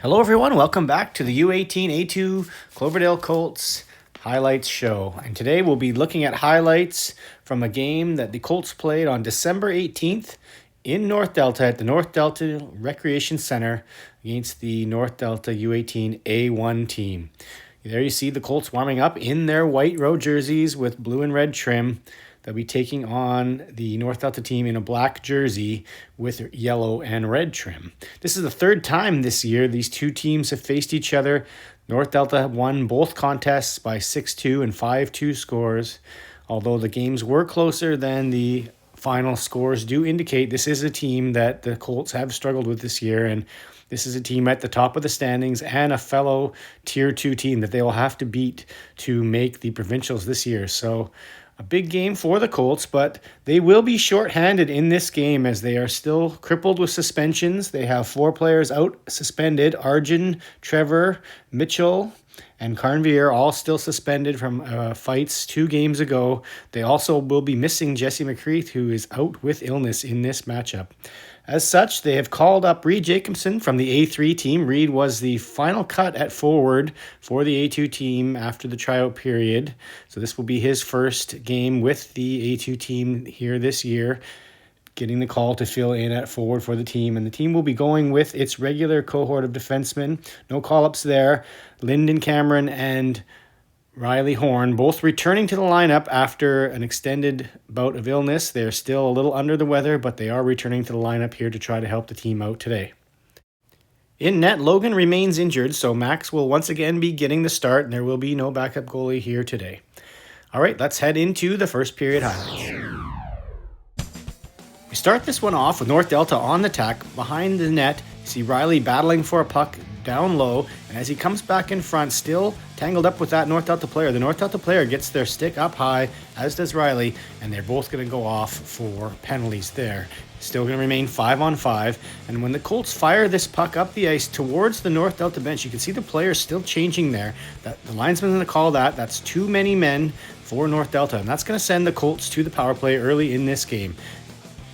Hello, everyone. Welcome back to the U18A2 Cloverdale Colts highlights show. And today we'll be looking at highlights from a game that the Colts played on December 18th in North Delta at the North Delta Recreation Center against the North Delta U18A1 team. There you see the Colts warming up in their white road jerseys with blue and red trim. They'll be taking on the North Delta team in a black jersey with yellow and red trim. This is the third time this year these two teams have faced each other. North Delta won both contests by 6-2 and 5-2 scores. Although the games were closer than the final scores do indicate, this is a team that the Colts have struggled with this year, and this is a team at the top of the standings and a fellow Tier 2 team that they will have to beat to make the provincials this year. So a big game for the Colts, but they will be shorthanded in this game as they are still crippled with suspensions. They have 4 players out suspended. Arjun, Trevor, Mitchell, and Carnvier all still suspended from fights 2 games ago. They also will be missing Jesse McCreath, who is out with illness in this matchup. As such, they have called up Reed Jacobson from the A3 team. Reed was the final cut at forward for the A2 team after the tryout period. So this will be his first game with the A2 team here this year, getting the call to fill in at forward for the team. And the team will be going with its regular cohort of defensemen. No call-ups there. Lyndon Cameron and Riley Horn, both returning to the lineup after an extended bout of illness. They're still a little under the weather, but they are returning to the lineup here to try to help the team out today. In net, Logan remains injured, so Max will once again be getting the start, and there will be no backup goalie here today. All right, let's head into the first period highlights. We start this one off with North Delta on the attack. Behind the net, you see Riley battling for a puck down low, and as he comes back in front, still tangled up with that North Delta player, the North Delta player gets their stick up high, as does Riley, and they're both going to go off for penalties there. Still going to remain 5-on-5, and when the Colts fire this puck up the ice towards the North Delta bench, you can see the players still changing there. The linesman's going to call that. That's too many men for North Delta, and that's going to send the Colts to the power play early in this game.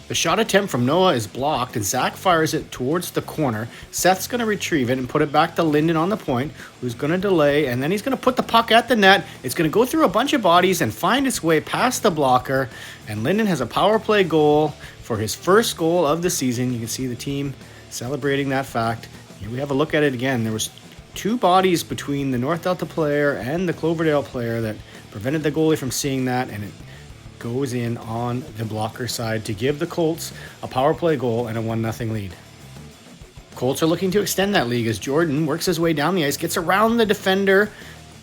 The shot attempt from Noah is blocked, and Zach fires it towards the corner. Seth's going to retrieve it and put it back to Lyndon on the point, who's going to delay, and then he's going to put the puck at the net. It's going to go through a bunch of bodies and find its way past the blocker, and Lyndon has a power play goal for his first goal of the season. You can see the team celebrating that fact. Here we have a look at it again. There was 2 bodies between the North Delta player and the Cloverdale player that prevented the goalie from seeing that, and it goes in on the blocker side to give the Colts a power play goal and a 1-0 lead. Colts are looking to extend that lead as Jordan works his way down the ice, gets around the defender,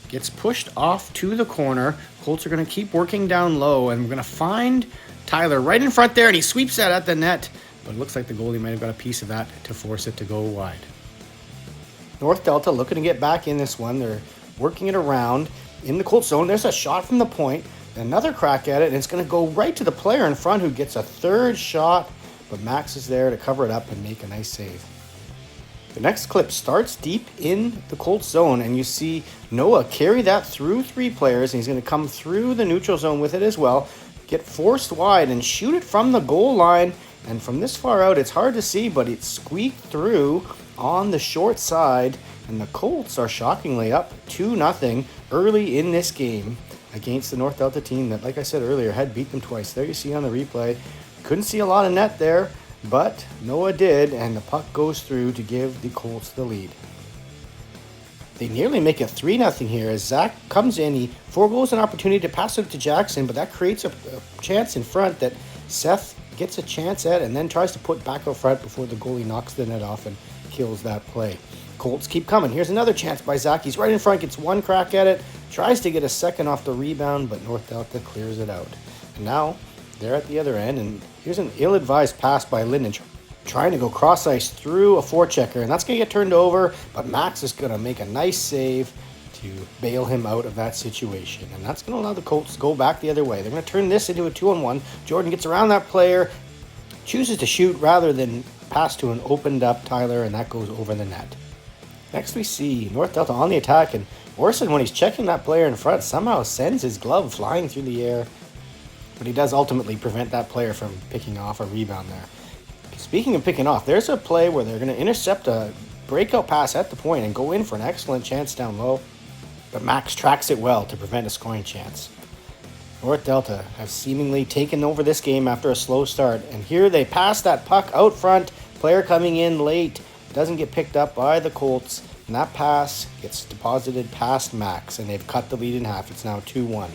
gets pushed off to the corner. Colts are going to keep working down low, and we're going to find Tyler right in front there, and he sweeps that at the net, but it looks like the goalie might have got a piece of that to force it to go wide. North Delta looking to get back in this one. They're working it around in the Colts zone. There's a shot from the point. Another crack at it, and it's going to go right to the player in front who gets a third shot, but Max is there to cover it up and make a nice save. The next clip starts deep in the Colts zone, and you see Noah carry that through 3 players, and he's going to come through the neutral zone with it as well, get forced wide and shoot it from the goal line, and from this far out it's hard to see, but it squeaked through on the short side, and the Colts are shockingly up 2-0 early in this game against the North Delta team that, like I said earlier, had beat them twice. There you see on the replay. Couldn't see a lot of net there, but Noah did, and the puck goes through to give the Colts the lead. They nearly make it 3-0 here as Zach comes in. He foregoes an opportunity to pass it to Jackson, but that creates a chance in front that Seth gets a chance at and then tries to put back up front before the goalie knocks the net off and kills that play. Colts keep coming. Here's another chance by Zach. He's right in front, gets 1 crack at it, tries to get a second off the rebound, but North Delta clears it out. And now they're at the other end, and here's an ill-advised pass by Lyndon, trying to go cross-ice through a forechecker, and that's going to get turned over, but Max is going to make a nice save to bail him out of that situation. And that's going to allow the Colts to go back the other way. They're going to turn this into a 2-on-1. Jordan gets around that player, chooses to shoot rather than pass to an opened-up Tyler, and that goes over the net. Next we see North Delta on the attack, and Orson, when he's checking that player in front, somehow sends his glove flying through the air, but he does ultimately prevent that player from picking off a rebound there. Speaking of picking off, there's a play where they're going to intercept a breakout pass at the point and go in for an excellent chance down low. But Max tracks it well to prevent a scoring chance. North Delta have seemingly taken over this game after a slow start. And here they pass that puck out front. Player coming in late. Doesn't get picked up by the Colts. And that pass gets deposited past Max. And they've cut the lead in half. It's now 2-1.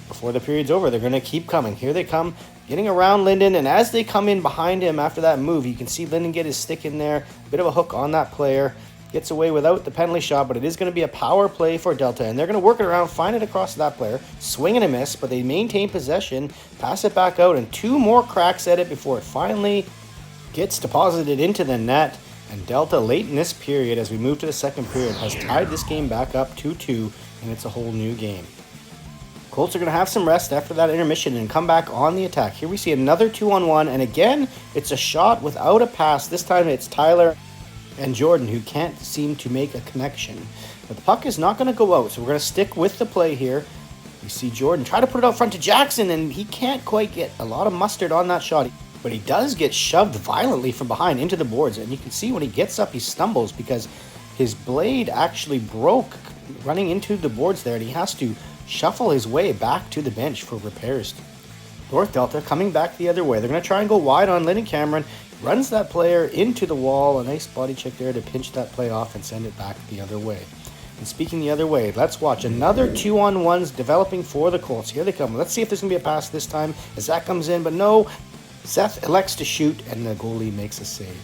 Before the period's over, they're going to keep coming. Here they come, getting around Linden. And as they come in behind him after that move, you can see Linden get his stick in there. A bit of a hook on that player. Gets away without the penalty shot, but it is going to be a power play for Delta, and they're going to work it around, find it across to that player, swing and a miss, but they maintain possession, pass it back out, and 2 more cracks at it before it finally gets deposited into the net. And Delta, late in this period, as we move to the second period, has tied this game back up 2-2, and it's a whole new game. Colts are going to have some rest after that intermission and come back on the attack. Here we see another 2-on-1, and again, it's a shot without a pass. This time it's Tyler and Jordan who can't seem to make a connection. But the puck is not going to go out, so we're going to stick with the play here. We see Jordan try to put it out front to Jackson, and he can't quite get a lot of mustard on that shot. But he does get shoved violently from behind into the boards, and you can see when he gets up, he stumbles because his blade actually broke running into the boards there, and he has to shuffle his way back to the bench for repairs. North Delta coming back the other way. They're going to try and go wide on Lyndon Cameron. Runs that player into the wall. A nice body check there to pinch that play off and send it back the other way. And speaking the other way, let's watch another 2-on-1s developing for the Colts. Here they come. Let's see if there's going to be a pass this time as that comes in. But no, Seth elects to shoot and the goalie makes a save.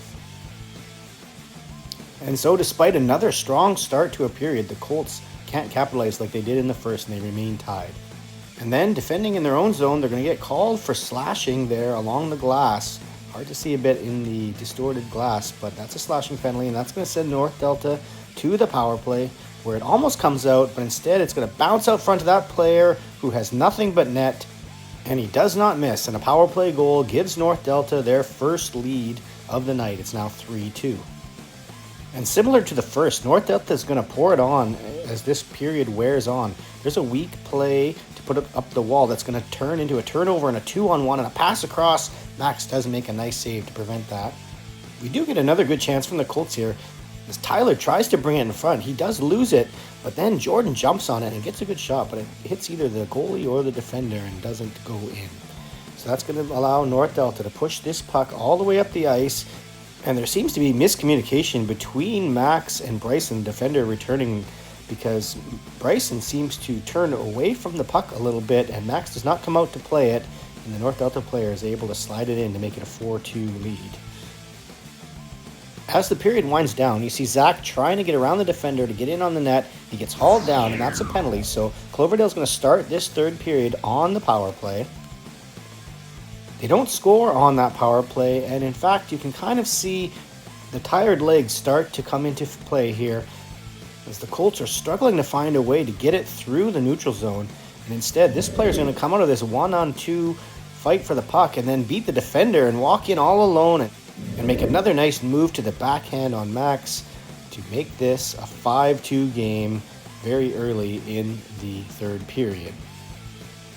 And so despite another strong start to a period, the Colts can't capitalize like they did in the first and they remain tied. And then defending in their own zone, they're going to get called for slashing there along the glass. Hard to see a bit in the distorted glass, but that's a slashing penalty, and that's going to send North Delta to the power play, where it almost comes out, but instead it's going to bounce out front of that player who has nothing but net, and he does not miss, and a power play goal gives North Delta their first lead of the night. It's now 3-2. And similar to the first, North Delta is going to pour it on as this period wears on. There's a weak play to put up the wall that's going to turn into a turnover and a 2-on-1 and a pass across. Max does make a nice save to prevent that. We do get another good chance from the Colts here as Tyler tries to bring it in front. He does lose it, but then Jordan jumps on it and gets a good shot, but it hits either the goalie or the defender and doesn't go in. So that's going to allow North Delta to push this puck all the way up the ice. And there seems to be miscommunication between Max and Bryson, defender returning, because Bryson seems to turn away from the puck a little bit and Max does not come out to play it, and the North Delta player is able to slide it in to make it a 4-2 lead. As the period winds down, you see Zach trying to get around the defender to get in on the net. He gets hauled down, and that's a penalty. So Cloverdale's going to start this third period on the power play. They don't score on that power play, and in fact, you can kind of see the tired legs start to come into play here as the Colts are struggling to find a way to get it through the neutral zone. And instead, this player is going to come out of this 1-on-2 fight for the puck and then beat the defender and walk in all alone and make another nice move to the backhand on Max to make this a 5-2 game very early in the third period.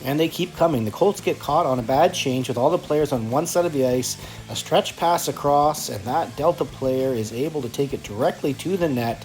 And they keep coming. The Colts get caught on a bad change with all the players on one side of the ice. A stretch pass across, and that Delta player is able to take it directly to the net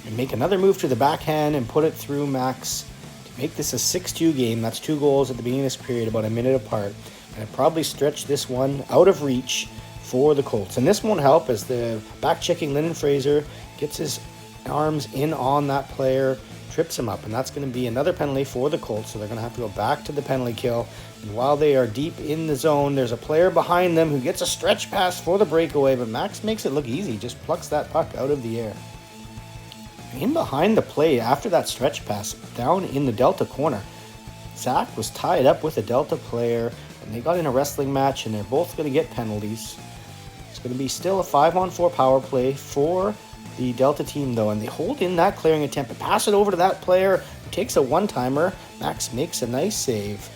and make another move to the backhand and put it through Max to make this a 6-2 game. That's 2 goals at the beginning of this period, about a minute apart. And it probably stretched this one out of reach for the Colts. And this won't help as the back-checking Lyndon Fraser gets his arms in on that player, trips him up, and that's going to be another penalty for the Colts, so they're going to have to go back to the penalty kill. And while they are deep in the zone, there's a player behind them who gets a stretch pass for the breakaway, but Max makes it look easy, just plucks that puck out of the air. In behind the play after that stretch pass, down in the Delta corner, Zach was tied up with a Delta player, and they got in a wrestling match, and they're both going to get penalties. It's going to be still a 5-on-4 power play for the Delta team, though, and they hold in that clearing attempt and pass it over to that player who takes a one-timer. Max makes a nice save.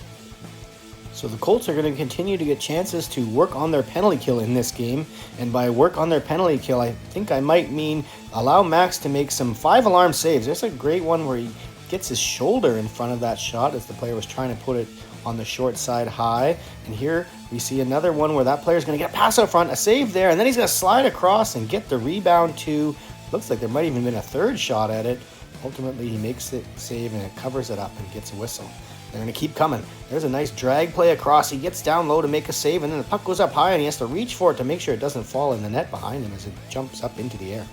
So the Colts are going to continue to get chances to work on their penalty kill in this game, and by work on their penalty kill, I think I might mean allow Max to make some 5-alarm saves. There's a great one where he gets his shoulder in front of that shot as the player was trying to put it on the short side high. And here we see another one where that player is going to get a pass out front, a save there, and then he's going to slide across and get the rebound too Looks like there might even been a third shot at it. Ultimately, he makes it save and it covers it up and gets a whistle. They're going to keep coming. There's a nice drag play across. He gets down low to make a save, and then the puck goes up high, and he has to reach for it to make sure it doesn't fall in the net behind him as it jumps up into the air.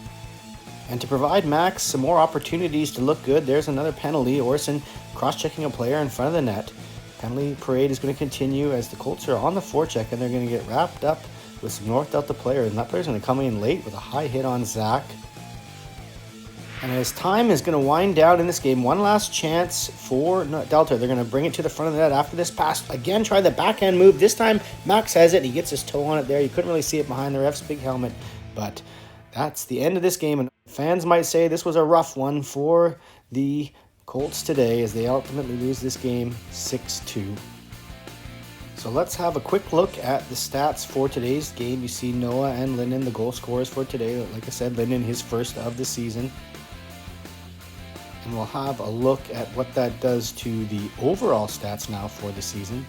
And to provide Max some more opportunities to look good, there's another penalty. Orson cross-checking a player in front of the net. Penalty parade is going to continue as the Colts are on the forecheck, and they're going to get wrapped up with some North Delta player. And that player's going to come in late with a high hit on Zach. And as time is going to wind down in this game, one last chance for Delta. They're going to bring it to the front of the net after this pass. Again, try the backhand move. This time, Max has it. He gets his toe on it there. You couldn't really see it behind the ref's big helmet. But that's the end of this game. And fans might say this was a rough one for the Colts today as they ultimately lose this game 6-2. So let's have a quick look at the stats for today's game. You see Noah and Linden, the goal scorers for today. Like I said, Linden, his first of the season. And we'll have a look at what that does to the overall stats now for the season.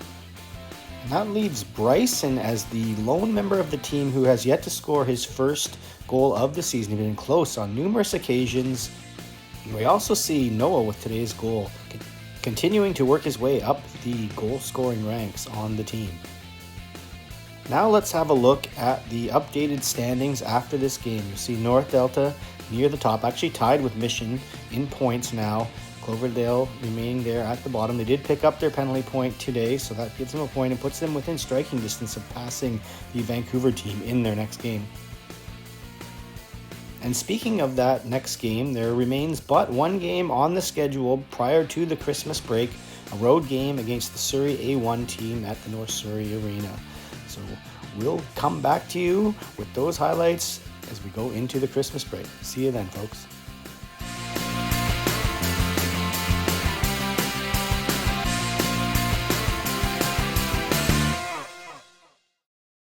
And that leaves Bryson as the lone member of the team who has yet to score his first goal of the season. He's been close on numerous occasions. And we also see Noah with today's goal, continuing to work his way up the goal-scoring ranks on the team. Now let's have a look at the updated standings after this game. You see North Delta near the top, actually tied with Mission in points now. Cloverdale remaining there at the bottom. They did pick up their penalty point today, so that gives them a point and puts them within striking distance of passing the Vancouver team in their next game. And speaking of that next game, there remains but one game on the schedule prior to the Christmas break, a road game against the Surrey A1 team at the North Surrey Arena. So we'll come back to you with those highlights as we go into the Christmas break. See you then, folks.